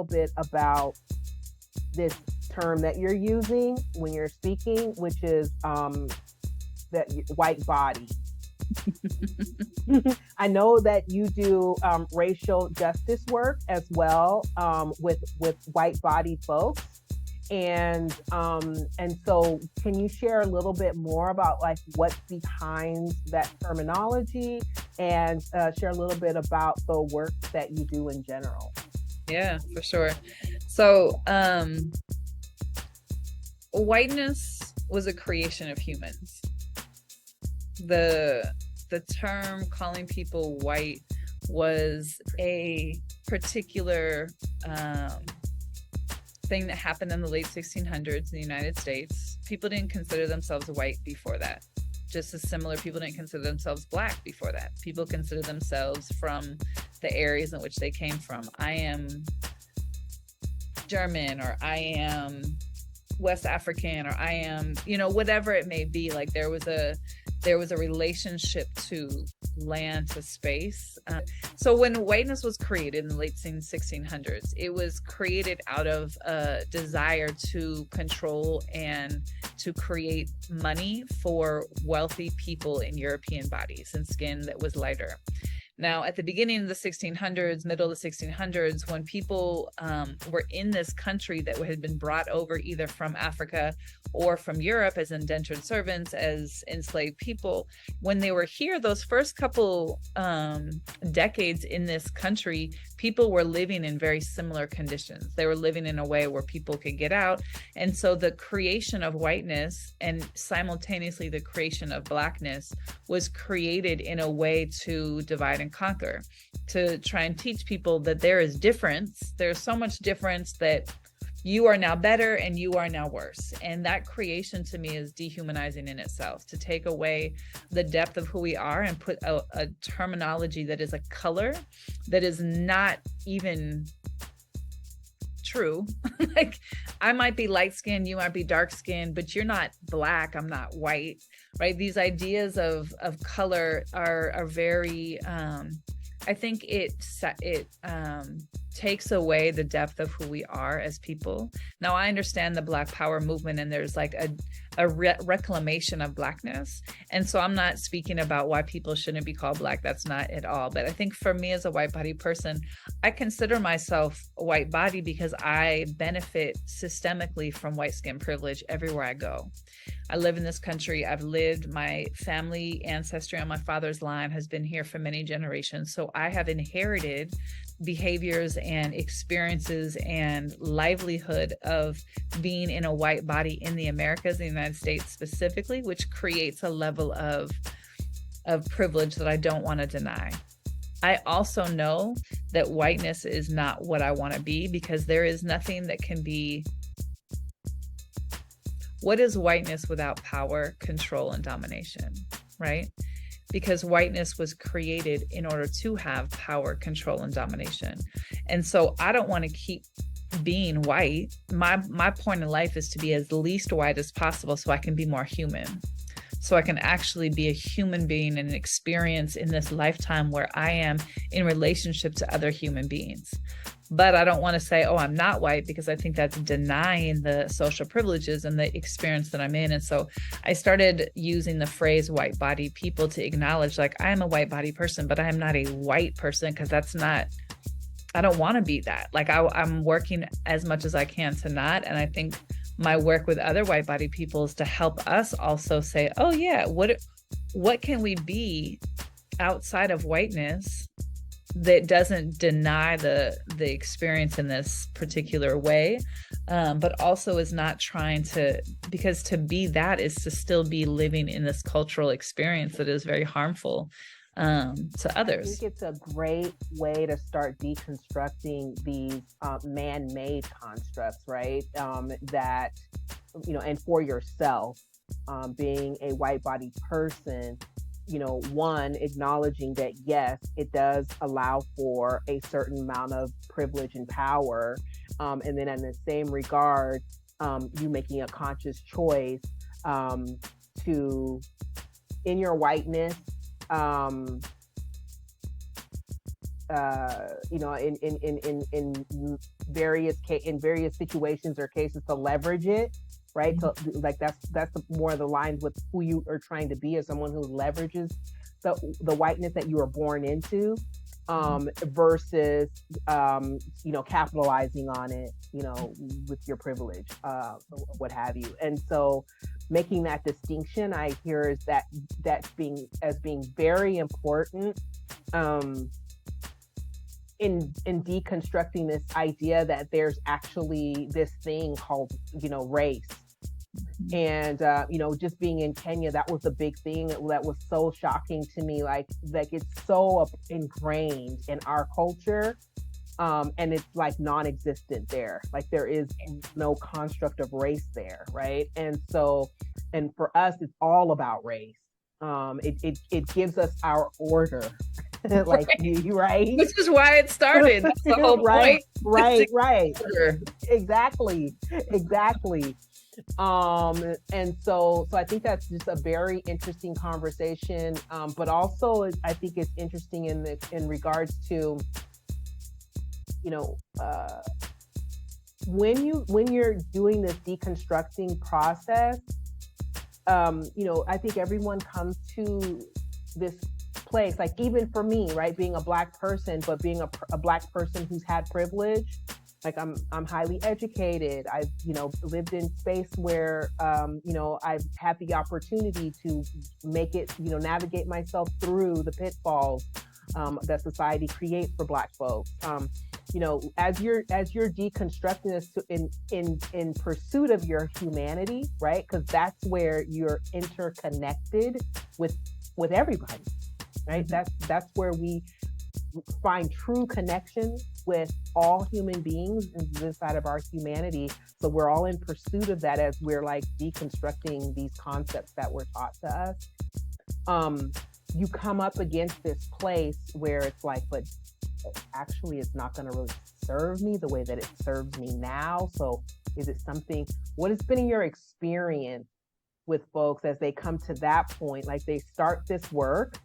little bit about this term that you're using when you're speaking, which is that white body. I know that you do racial justice work as well with white body folks, and so can you share a little bit more about like what's behind that terminology, and share a little bit about the work that you do in general? Yeah, for sure. So, whiteness was a creation of humans. The term calling people white was a particular thing that happened in the late 1600s in the United States. People didn't consider themselves white before that. Just as similar, people didn't consider themselves black before that. People considered themselves from the areas in which they came from. I am German, or I am West African, or I am, whatever it may be. Like there was a relationship to land, to space. So when whiteness was created in the late 1600s, it was created out of a desire to control and to create money for wealthy people in European bodies and skin that was lighter. Now, at the beginning of the 1600s, middle of the 1600s, when people were in this country that had been brought over either from Africa or from Europe as indentured servants, as enslaved people, when they were here, those first couple decades in this country, people were living in very similar conditions. They were living in a way where people could get out. And so the creation of whiteness and simultaneously the creation of blackness was created in a way to divide and conquer, to try and teach people that there is difference. There's so much difference that you are now better and you are now worse. And that creation to me is dehumanizing in itself, to take away the depth of who we are and put a terminology that is a color that is not even true. Like I might be light skinned, you might be dark skinned, but you're not black, I'm not white, right? These ideas of color are very, I think it takes away the depth of who we are as people. Now, I understand the Black Power movement, and there's like a reclamation of blackness. And so I'm not speaking about why people shouldn't be called black. That's not at all. But I think for me as a white body person, I consider myself a white body because I benefit systemically from white skin privilege everywhere I go. I live in this country. I've lived, my family ancestry on my father's line has been here for many generations. So I have inherited behaviors and experiences and livelihood of being in a white body in the Americas, the United States specifically, which creates a level of privilege that I don't want to deny. I also know that whiteness is not what I want to be, because there is nothing that can be. What is whiteness without power, control, and domination, right? Because whiteness was created in order to have power, control, and domination. And so I don't want to keep being white. My point in life is to be as least white as possible so I can be more human. So I can actually be a human being and experience in this lifetime where I am in relationship to other human beings. But I don't want to say, oh, I'm not white, because I think that's denying the social privileges and the experience that I'm in. And so I started using the phrase white body people to acknowledge, like, I am a white body person, but I am not a white person, because that's not, I don't want to be that. Like I'm working as much as I can to not. And I think my work with other white body people is to help us also say, oh yeah, what can we be outside of whiteness that doesn't deny the experience in this particular way, but also is not trying to, because to be that is to still be living in this cultural experience that is very harmful to others. I think it's a great way to start deconstructing these man-made constructs, right? That, and for yourself, being a white body person, one, acknowledging that, yes, it does allow for a certain amount of privilege and power. And then in the same regard, you making a conscious choice to, in your whiteness, in in various situations or cases to leverage it, right? So like that's more the lines with who you are trying to be, as someone who leverages the whiteness that you were born into, versus capitalizing on it, with your privilege, what have you. And so making that distinction, I hear, is that's being very important, in deconstructing this idea that there's actually this thing called race. And just being in Kenya, that was a big thing that was so shocking to me. Like it's so ingrained in our culture, and it's like non-existent there. Like there is no construct of race there, right? And so, and for us, it's all about race. It gives us our order, like right? Which is why it started. That's the whole right, point. Right. Exactly. And so I think that's just a very interesting conversation. But also I think it's interesting in regards to, when you're doing this deconstructing process, I think everyone comes to this place, like even for me, right, being a Black person, but being a Black person who's had privilege. Like I'm highly educated. I've lived in space where I've had the opportunity to make it, navigate myself through the pitfalls that society creates for Black folks. As you're deconstructing this in pursuit of your humanity, right? Because that's where you're interconnected with everybody, right? That's where we find true connection with all human beings inside of our humanity. So we're all in pursuit of that as we're like deconstructing these concepts that were taught to us. You come up against this place where it's like, but actually it's not going to really serve me the way that it serves me now. So is it something, what has been your experience with folks as they come to that point? Like they start this work,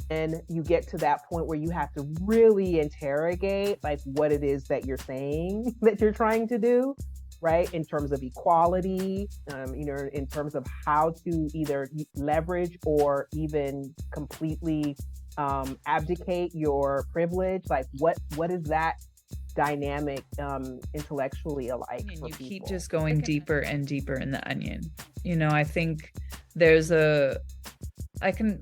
and you get to that point where you have to really interrogate like what it is that you're saying that you're trying to do, right? In terms of equality, in terms of how to either leverage or even completely abdicate your privilege. Like what is that dynamic intellectually alike for you people? Keep just going deeper and deeper in the onion. I think there's I can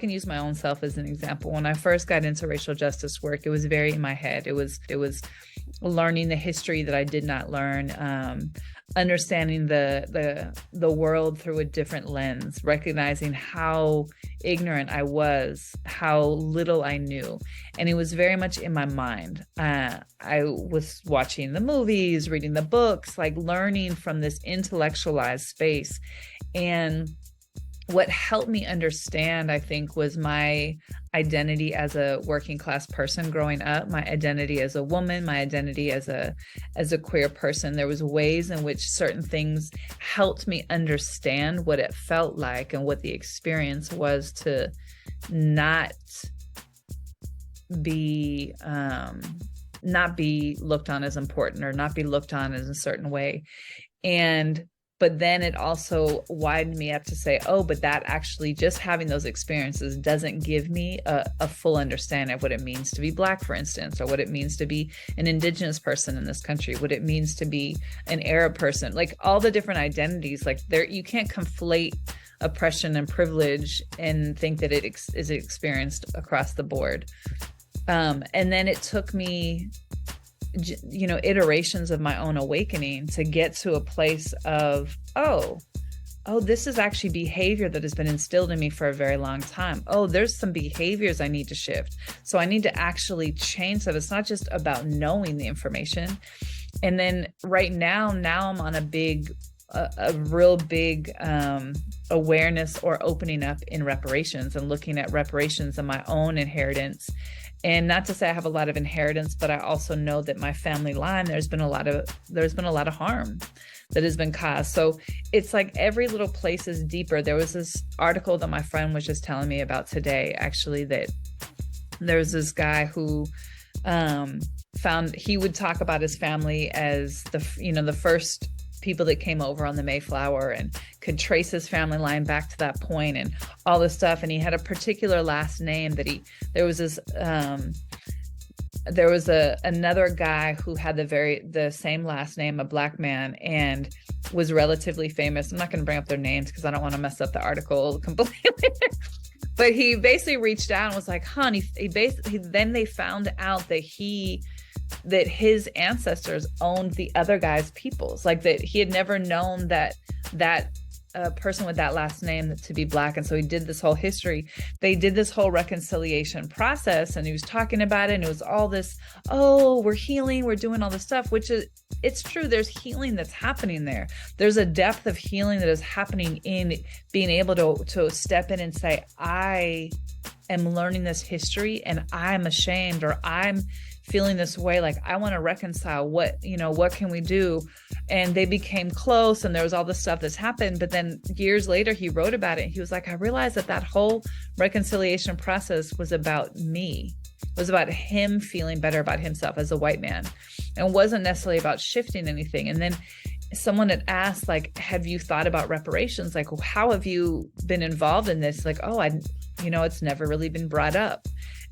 use my own self as an example. When I first got into racial justice work, it was very in my head. It was learning the history that I did not learn, understanding the world through a different lens, recognizing how ignorant I was, how little I knew. And it was very much in my mind. I was watching the movies, reading the books, like learning from this intellectualized space. And what helped me understand, I think, was my identity as a working class person growing up, my identity as a woman, my identity as a queer person. There was ways in which certain things helped me understand what it felt like and what the experience was to not be looked on as important or not be looked on as a certain way. But then it also widened me up to say, oh, but that actually, just having those experiences doesn't give me a full understanding of what it means to be Black, for instance, or what it means to be an Indigenous person in this country, what it means to be an Arab person, like all the different identities. Like you can't conflate oppression and privilege and think that it is experienced across the board. And then it took me iterations of my own awakening to get to a place of, oh, this is actually behavior that has been instilled in me for a very long time. Oh, there's some behaviors I need to shift. So I need to actually change that. It's not just about knowing the information. And then right now I'm on a real big awareness or opening up in reparations and looking at reparations and my own inheritance. And not to say I have a lot of inheritance, but I also know that my family line, there's been a lot of harm that has been caused. So it's like every little place is deeper. There was this article that my friend was just telling me about today, actually, that there's this guy who he would talk about his family as the first people that came over on the Mayflower, and could trace his family line back to that point and all this stuff. And he had a particular last name that there was another guy who had the same last name, a Black man, and was relatively famous. I'm not going to bring up their names because I don't want to mess up the article completely. But he basically reached out and was like, honey, then they found out that his ancestors owned the other guy's peoples, like that he had never known that person with that last name to be Black. And so he did this whole history. They did this whole reconciliation process, and he was talking about it, and it was all this, oh, we're healing, we're doing all this stuff, which is, it's true. There's healing that's happening there. There's a depth of healing that is happening in being able to step in and say, I am learning this history and I'm ashamed, or I'm feeling this way, like I want to reconcile. What can we do? And they became close, and there was all this stuff that's happened. But then years later, he wrote about it. He was like, I realized that whole reconciliation process was about me. It was about him feeling better about himself as a white man, and wasn't necessarily about shifting anything. And then someone had asked, like, have you thought about reparations? Like, how have you been involved in this? Like, oh, it's never really been brought up.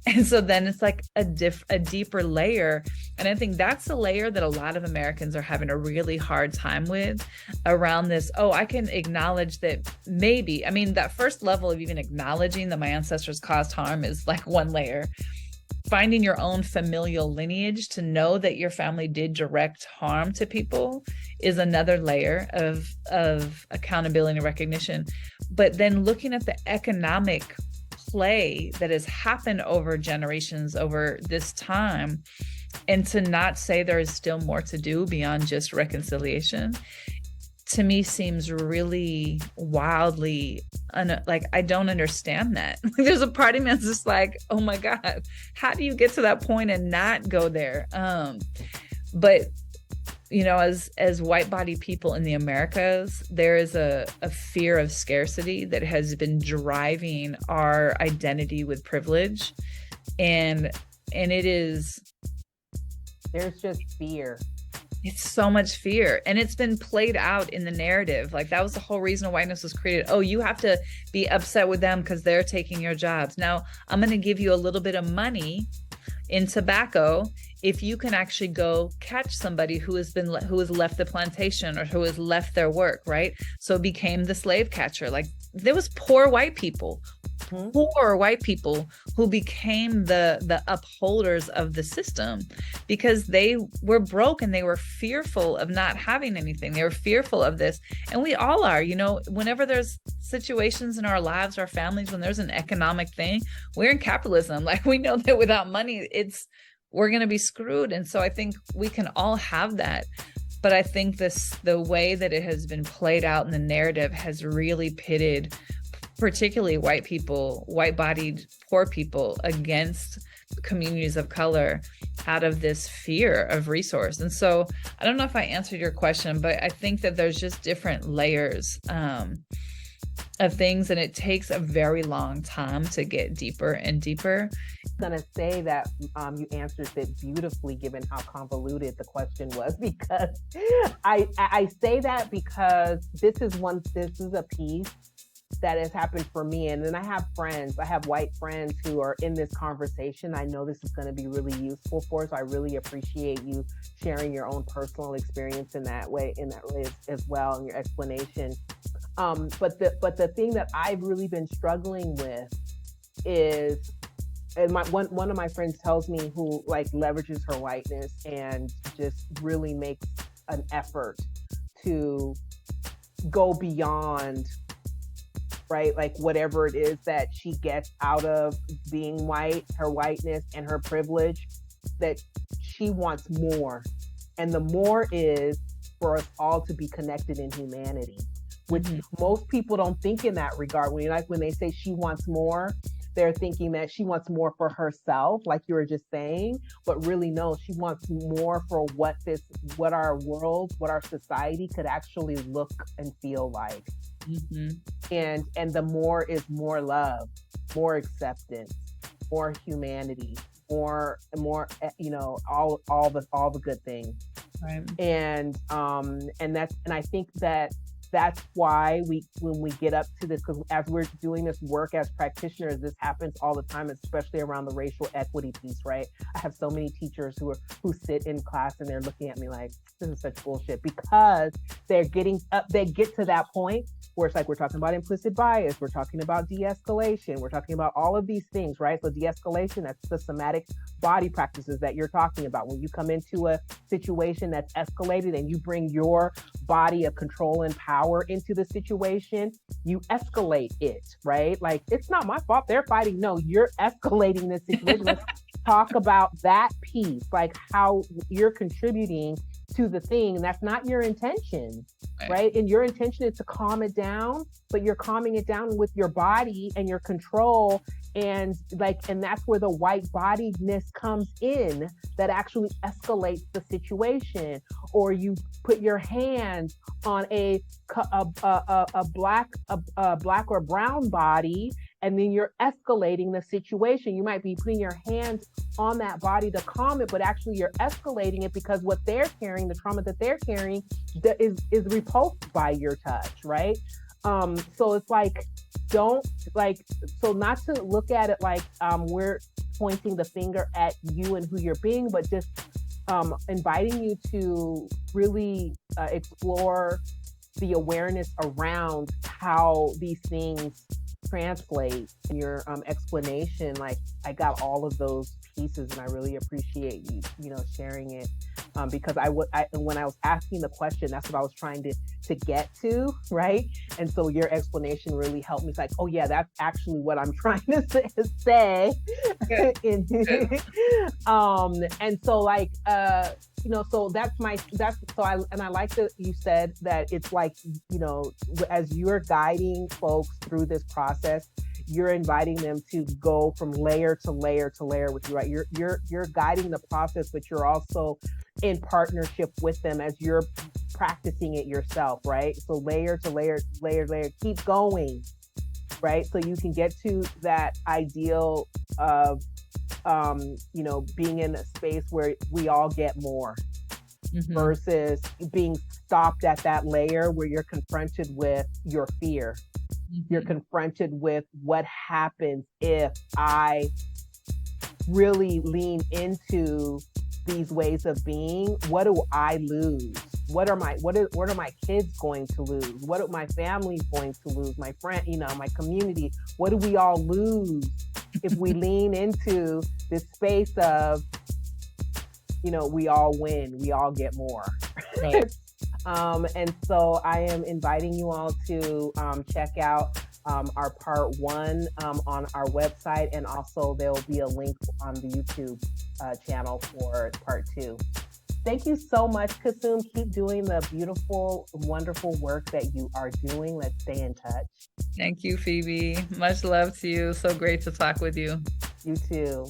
And so then it's like a deeper layer. And I think that's the layer that a lot of Americans are having a really hard time with around this. Oh, I can acknowledge that maybe, that first level of even acknowledging that my ancestors caused harm is like one layer. Finding your own familial lineage to know that your family did direct harm to people is another layer of accountability and recognition. But then looking at the economic play that has happened over generations, over this time, and to not say there is still more to do beyond just reconciliation, to me seems really wildly like, I don't understand that. There's a part of me that's just like, oh my God, how do you get to that point and not go there? But as white body people in the Americas, there is a fear of scarcity that has been driving our identity with privilege. And there's just fear. It's so much fear. And it's been played out in the narrative. Like, that was the whole reason whiteness was created. Oh, you have to be upset with them because they're taking your jobs. Now, I'm going to give you a little bit of money in tobacco if you can actually go catch somebody who has left the plantation, or who has left their work, right? So it became the slave catcher. Like, there was poor white people who became the upholders of the system, because they were broke and they were fearful of not having anything. They were fearful of this. And we all are, whenever there's situations in our lives, our families, when there's an economic thing, we're in capitalism. Like, we know that without money, we're going to be screwed. And so I think we can all have that. But I think the way that it has been played out in the narrative has really pitted particularly white people, white-bodied poor people, against communities of color out of this fear of resource. And so I don't know if I answered your question, but I think that there's just different layers of things, and it takes a very long time to get deeper and deeper. I'm going to say that you answered it beautifully, given how convoluted the question was, because I say that because this is a piece that has happened for me. And then I have white friends who are in this conversation. I know this is going to be really useful for us. I really appreciate you sharing your own personal experience in that way as well, and your explanation. But the thing that I've really been struggling with is, and one of my friends tells me, who like leverages her whiteness and just really makes an effort to go beyond, right? Like, whatever it is that she gets out of being white, her whiteness and her privilege, that she wants more. And the more is for us all to be connected in humanity, which most people don't think in that regard. When they say she wants more, they're thinking that she wants more for herself, like you were just saying, but really no, she wants more for what our world, what our society could actually look and feel like. And the more is more love, more acceptance, more humanity. more, all the good things. Right. And I think that's why when we get up to this, because as we're doing this work as practitioners, this happens all the time, especially around the racial equity piece, right? I have so many teachers who sit in class and they're looking at me like, this is such bullshit, because they get to that point where it's like, we're talking about implicit bias, we're talking about de-escalation, we're talking about all of these things, right? So de-escalation, that's the somatic body practices that you're talking about. When you come into a situation that's escalated and you bring your body of control and power into the situation, you escalate it, right? Like, it's not my fault they're fighting. No, you're escalating this situation. Let's talk about that piece, like how you're contributing to the thing. And that's not your intention, right? And your intention is to calm it down, but you're calming it down with your body and your control. And that's where the white bodiedness comes in, that actually escalates the situation. Or you put your hand on a black or brown body, and then you're escalating the situation. You might be putting your hands on that body to calm it, but actually you're escalating it, because what they're carrying, the trauma that they're carrying, is repulsed by your touch, right? So it's like, not to look at it like we're pointing the finger at you and who you're being, but just inviting you to really explore the awareness around how these things translate. In your explanation, like, I got all of those pieces, and I really appreciate you sharing it, because when I was asking the question, that's what I was trying to get to, right? And so your explanation really helped me. It's like, oh yeah, that's actually what I'm trying to say. And so like, so I like that you said that it's like, as you're guiding folks through this process, you're inviting them to go from layer to layer to layer with you, right? You're guiding the process, but you're also in partnership with them as you're practicing it yourself, right? So layer to layer, keep going, right? So you can get to that ideal of, being in a space where we all get more, versus being stopped at that layer where you're confronted with your fear. You're confronted with what happens if I really lean into these ways of being. What do I lose? What are my kids going to lose? What are my family going to lose? My friend, my community. What do we all lose if we lean into this space of, we all win, we all get more. Right. And so I am inviting you all to check out our part 1 on our website, and also there will be a link on the YouTube channel for part 2. Thank you so much, Kusum. Keep doing the beautiful, wonderful work that you are doing. Let's stay in touch. Thank you, Phoebe. Much love to you. So great to talk with you. You too.